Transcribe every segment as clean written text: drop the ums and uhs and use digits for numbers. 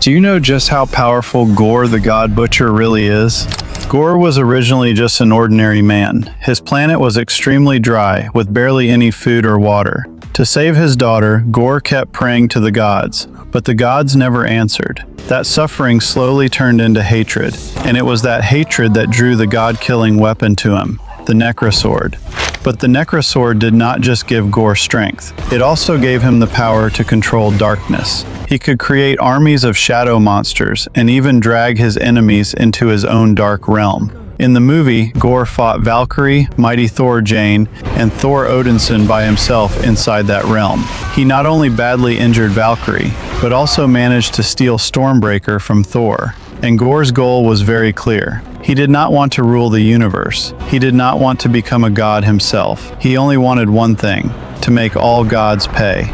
Do you know just how powerful Gore the God Butcher really is? Gore was originally just an ordinary man. His planet was extremely dry, with barely any food or water. To save his daughter, Gore kept praying to the gods, but the gods never answered. That suffering slowly turned into hatred, and it was that hatred that drew the god-killing weapon to him, the Necrosword. But the Necrosword did not just give Gore strength. It also gave him the power to control darkness. He could create armies of shadow monsters and even drag his enemies into his own dark realm. In the movie, Gore fought Valkyrie, Mighty Thor Jane, and Thor Odinson by himself inside that realm. He not only badly injured Valkyrie, but also managed to steal Stormbreaker from Thor. And Gore's goal was very clear. He did not want to rule the universe. He did not want to become a god himself. He only wanted one thing: to make all gods pay.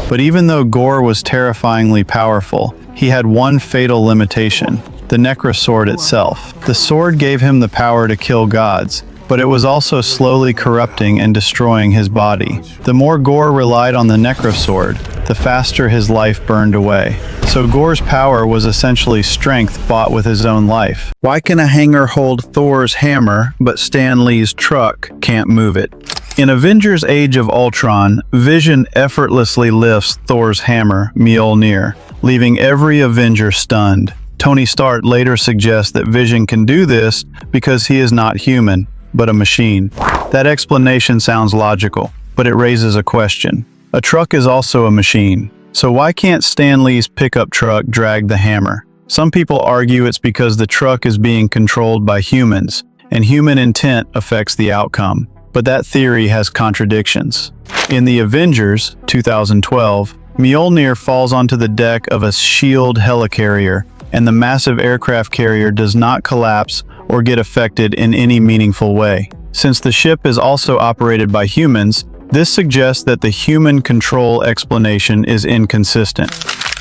But even though Gore was terrifyingly powerful, he had one fatal limitation: the Necrosword itself. The sword gave him the power to kill gods, but it was also slowly corrupting and destroying his body. The more Gore relied on the Necrosword, the faster his life burned away. So Gore's power was essentially strength bought with his own life. Why can a hanger hold Thor's hammer, but Stan Lee's truck can't move it? In Avengers Age of Ultron, Vision effortlessly lifts Thor's hammer, Mjolnir, leaving every Avenger stunned. Tony Stark later suggests that Vision can do this because he is not human, but a machine. That explanation sounds logical, but it raises a question. A truck is also a machine. So why can't Stan Lee's pickup truck drag the hammer? Some people argue it's because the truck is being controlled by humans, and human intent affects the outcome. But that theory has contradictions. In the Avengers, 2012, Mjolnir falls onto the deck of a S.H.I.E.L.D. helicarrier, and the massive aircraft carrier does not collapse or get affected in any meaningful way. Since the ship is also operated by humans, this suggests that the human control explanation is inconsistent.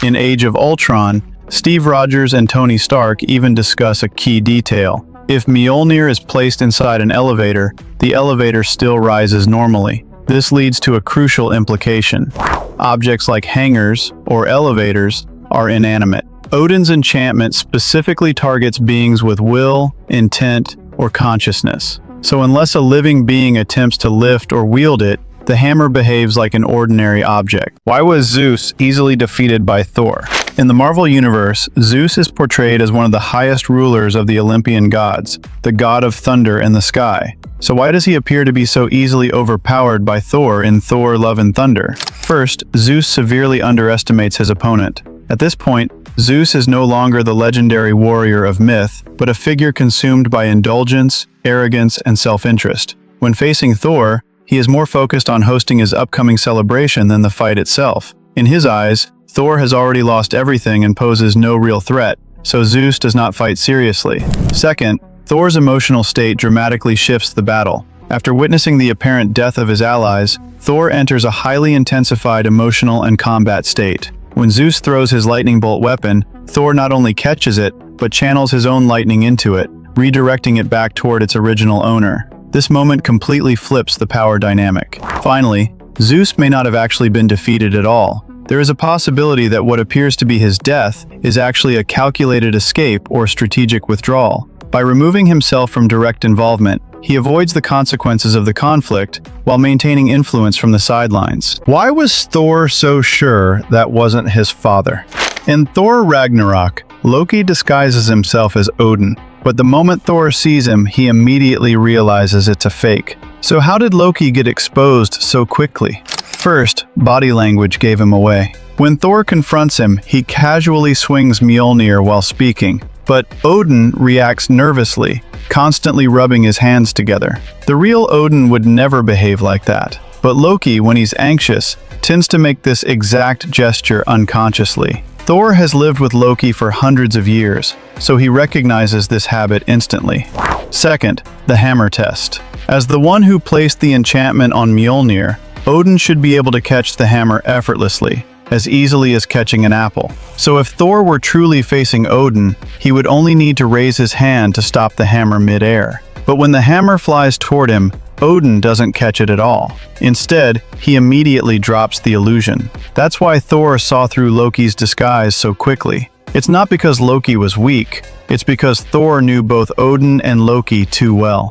In Age of Ultron, Steve Rogers and Tony Stark even discuss a key detail. If Mjolnir is placed inside an elevator, the elevator still rises normally. This leads to a crucial implication. Objects like hangars or elevators are inanimate. Odin's enchantment specifically targets beings with will, intent, or consciousness. So unless a living being attempts to lift or wield it, the hammer behaves like an ordinary object. Why was Zeus easily defeated by Thor? In the Marvel Universe, Zeus is portrayed as one of the highest rulers of the Olympian gods, the god of thunder and the sky. So why does he appear to be so easily overpowered by Thor in Thor: Love and Thunder? First, Zeus severely underestimates his opponent. At this point, Zeus is no longer the legendary warrior of myth, but a figure consumed by indulgence, arrogance, and self-interest. When facing Thor, he is more focused on hosting his upcoming celebration than the fight itself. In his eyes, Thor has already lost everything and poses no real threat, so Zeus does not fight seriously. Second, Thor's emotional state dramatically shifts the battle. After witnessing the apparent death of his allies, Thor enters a highly intensified emotional and combat state. When Zeus throws his lightning bolt weapon, Thor not only catches it, but channels his own lightning into it, redirecting it back toward its original owner. This moment completely flips the power dynamic. Finally, Zeus may not have actually been defeated at all. There is a possibility that what appears to be his death is actually a calculated escape or strategic withdrawal. By removing himself from direct involvement, he avoids the consequences of the conflict while maintaining influence from the sidelines. Why was Thor so sure that wasn't his father? In Thor Ragnarok, Loki disguises himself as Odin, but the moment Thor sees him, he immediately realizes it's a fake. So how did Loki get exposed so quickly? First, body language gave him away. When Thor confronts him, he casually swings Mjolnir while speaking, but Odin reacts nervously, constantly rubbing his hands together. The real Odin would never behave like that, but Loki, when he's anxious, tends to make this exact gesture unconsciously. Thor has lived with Loki for hundreds of years, so he recognizes this habit instantly. Second, the hammer test. As the one who placed the enchantment on Mjolnir, Odin should be able to catch the hammer effortlessly, as easily as catching an apple. So if Thor were truly facing Odin, he would only need to raise his hand to stop the hammer mid-air. But when the hammer flies toward him, Odin doesn't catch it at all. Instead, he immediately drops the illusion. That's why Thor saw through Loki's disguise so quickly. It's not because Loki was weak, it's because Thor knew both Odin and Loki too well.